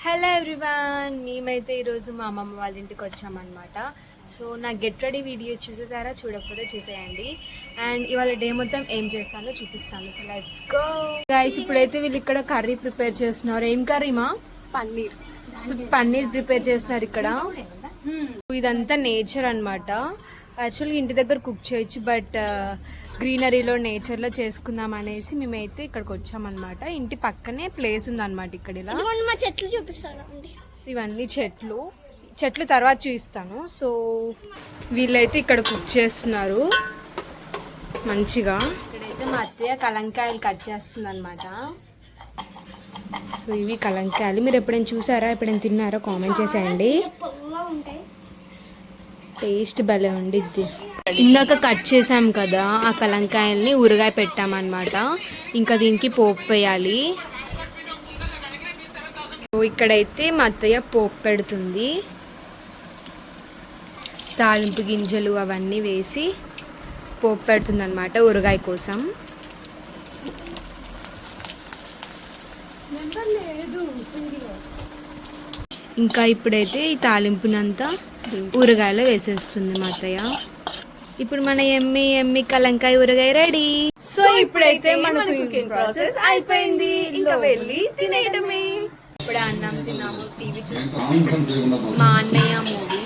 Hello everyone, మేమైతే ఈరోజు మా అమ్మమ్మ వాళ్ళ ఇంటికి వచ్చామన్నమాట. సో నా గెట్ రెడీ వీడియో చూసేసారా? చూడకపోతే చూసేయండి. అండ్ ఇవాళ డే మొత్తం ఏం చేస్తానో చూపిస్తాను. So let's go guys. ఇప్పుడైతే వీళ్ళు ఇక్కడ కర్రీ ప్రిపేర్ చేస్తున్నారు. ఏం కర్రీ మా? పన్నీర్. సో పన్నీర్ ప్రిపేర్ చేస్తున్నారు ఇక్కడ. ఇదంతా నేచర్ అనమాట. యాక్చువల్గా ఇంటి దగ్గర కుక్ చేయొచ్చు, బట్ గ్రీనరీలో నేచర్లో చేసుకుందాం అనేసి మేమైతే ఇక్కడికి వచ్చామన్నమాట. ఇంటి పక్కనే ప్లేస్ ఉందన్నమాట ఇక్కడ. ఇలా చెట్లు చూపిస్తాను. ఇవన్నీ చెట్లు తర్వాత చూపిస్తాను. సో వీళ్ళైతే ఇక్కడ కుక్ చేస్తున్నారు మంచిగా. ఇక్కడైతే మా అత్తయ్య కలంకాయలు కట్ చేస్తుంది అనమాట. సో ఇవి కలంకాయలు. మీరు ఎప్పుడైనా చూసారా, ఎప్పుడైనా తిన్నారా? కామెంట్ చేసేయండి. టేస్ట్ భలే ఉండిద్ది. ఇందాక కట్ చేసాం కదా ఆ కలంకాయల్ని ఊరగాయ పెట్టామన్నమాట. ఇంకా దీనికి పోపు వేయాలి. ఇక్కడైతే మా అత్తయ్య పోపు పెడుతుంది. తాలింపు గింజలు అవన్నీ వేసి పోపు పెడుతుంది అనమాట ఊరగాయ కోసం. ఇంకా ఇప్పుడైతే ఈ తాలింపునంతా ఊరగాయలో వేసేస్తుంది మా అత్తయ్య. ఇప్పుడు మన ఎమ్మి కలంకాయ ఊరగాయ రెడీ. సో ఇప్పుడైతే మన కుకింగ్ ప్రాసెస్ అయిపోయింది. ఇంకా వెళ్ళి తినేయడమే. ఇప్పుడు అన్నం తిన్నాము, టీవీ చూస్తున్నాము. మా అన్నయ్య మూవీ.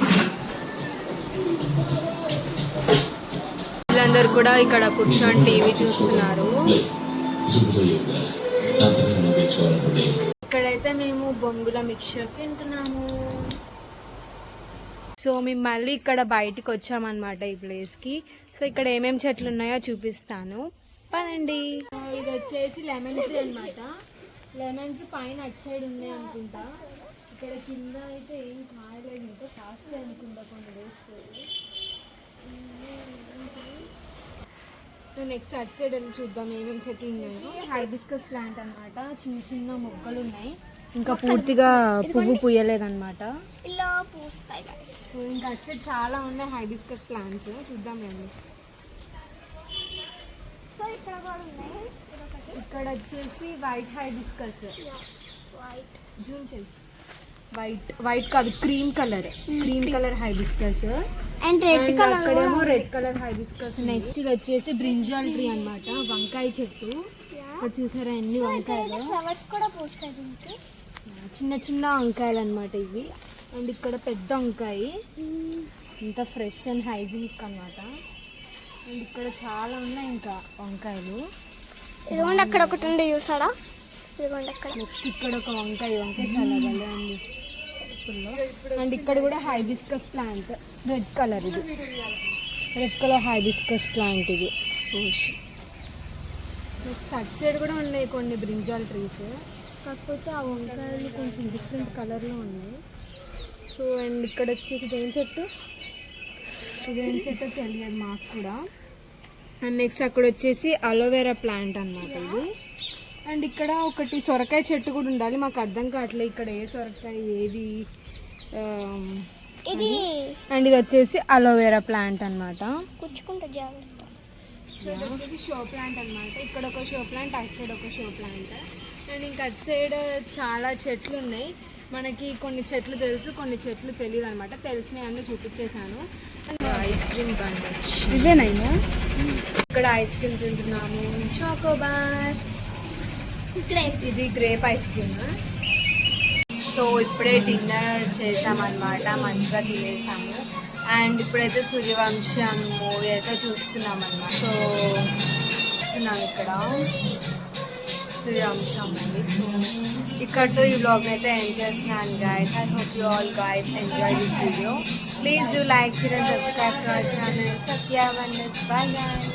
వీళ్ళందరూ కూడా ఇక్కడ కూర్చొని టీవీ చూస్తున్నారు. ఇక్కడైతే మేము బొంగుల మిక్చర్ తింటున్నాము. సో మేము మళ్ళీ ఇక్కడ బయటికి వచ్చామన్నమాట ఈ ప్లేస్కి. సో ఇక్కడ ఏమేమి చెట్లు ఉన్నాయో చూపిస్తాను, పదండి. ఇది వచ్చేసి లెమన్ ట్రీ అనమాట. లెమన్స్ పైన అటు సైడ్ ఉన్నాయి అనుకుంటా. ఇక్కడ కింద అయితే ఏం కాయలేదు, ఇంకా కాస్తుంది అనుకుంటా కొన్ని వేసుకోవాలి. సో నెక్స్ట్ అటు సైడ్ వెళ్ళి చూద్దాం ఏమేమి చెట్లు ఉన్నాయో. హైబిస్కస్ ప్లాంట్ అనమాట. చిన్న చిన్న మొక్కలు ఉన్నాయి, ఇంకా పూర్తిగా పువ్వు పూయలేదన్నమాట. ఇలా పూస్తాయి. సో ఇంకా అటు సైడ్ చాలా ఉన్నాయి హైబిస్కస్ ప్లాంట్స్. చూద్దాం రండి. ఇక్కడ వచ్చేసి వైట్ హైబిస్కస్. జూమ్ చేయి. వైట్ కాదు, క్రీమ్ కలర్ హైబిస్కస్. అండ్ అక్కడేమో రెడ్ కలర్ హైబిస్కస్. నెక్స్ట్ ఇది వచ్చేసి బ్రింజాల్ ట్రీ అనమాట. వంకాయ చెట్టు. ఇక్కడ చూసారా ఎన్ని వంకాయలు. చిన్న చిన్న వంకాయలు అనమాట ఇవి. అండ్ ఇక్కడ పెద్ద వంకాయ, ఇంత ఫ్రెష్ అండ్ హైజీనిక్ అనమాట. అండ్ ఇక్కడ చాలా ఉన్నాయి ఇంకా వంకాయలు. ఇదిగోండి అక్కడ ఒకటి ఉంది చూసారా. నెక్స్ట్ ఇక్కడ ఒక వంకాయ చాలా భలే ఉంది. అండ్ ఇక్కడ కూడా హైబిస్కస్ ప్లాంట్, రెడ్ కలర్. ఇది రెడ్ కలర్ హైబిస్కస్ ప్లాంట్ ఇది. నెక్స్ట్ అటు సైడ్ కూడా ఉన్నాయి కొన్ని బ్రింజాల్ ట్రీస్, కాకపోతే ఆ వంకాయలు కొంచెం డిఫరెంట్ కలర్లో ఉన్నాయి. సో అండ్ ఇక్కడ వచ్చేసి ఇదేం చెట్టు తెలియదు మాకు కూడా. అండ్ నెక్స్ట్ అక్కడ వచ్చేసి అలోవెరా ప్లాంట్ అన్నమాట ఇది. అండ్ ఇక్కడ ఒకటి సొరకాయ చెట్టు కూడా ఉండాలి, మాకు అర్థం కావట్లేదు ఇక్కడ ఏ సొరకాయ ఏది ఇది. అండ్ ఇది వచ్చేసి అలోవెరా ప్లాంట్ అన్నమాట. కూర్చుకుంటే జాగ్రత్త. సో ఇది వచ్చేసి షో ప్లాంట్ అన్నమాట. ఇక్కడ ఒక షో ప్లాంట్, అటు సైడ్ ఒక షో ప్లాంట్. అండ్ ఇంకా అటు సైడ్ చాలా చెట్లు ఉన్నాయి. మనకి కొన్ని చెట్లు తెలుసు, కొన్ని చెట్లు తెలియదు అనమాట. తెలిసినవి అన్నీ చూపించేశాను. Ice cream బండొచ్చు ఇవేనైనా. ఇక్కడ ఐస్ క్రీమ్ తింటున్నాము, చాకోబార్. ఇది గ్రేప్ ఐస్ క్రీమ్. సో ఇప్పుడే డిన్నర్ చేసామన్నమాట, మంచిగా తినేసాము. అండ్ ఇప్పుడైతే సూర్యవంశం మూవీ అయితే చూస్తున్నాం అన్నమాట. సో చూస్తున్నాం ఇక్కడ సూర్యవంశం మూవీ. సో ఇక్కడతో ఈ వ్లాగ్ అయితే ఎండ్ చేస్తున్నాను guys. I hope you all guys enjoy this video. Please do like, share and subscribe to our channel Satya oneness. Bye guys.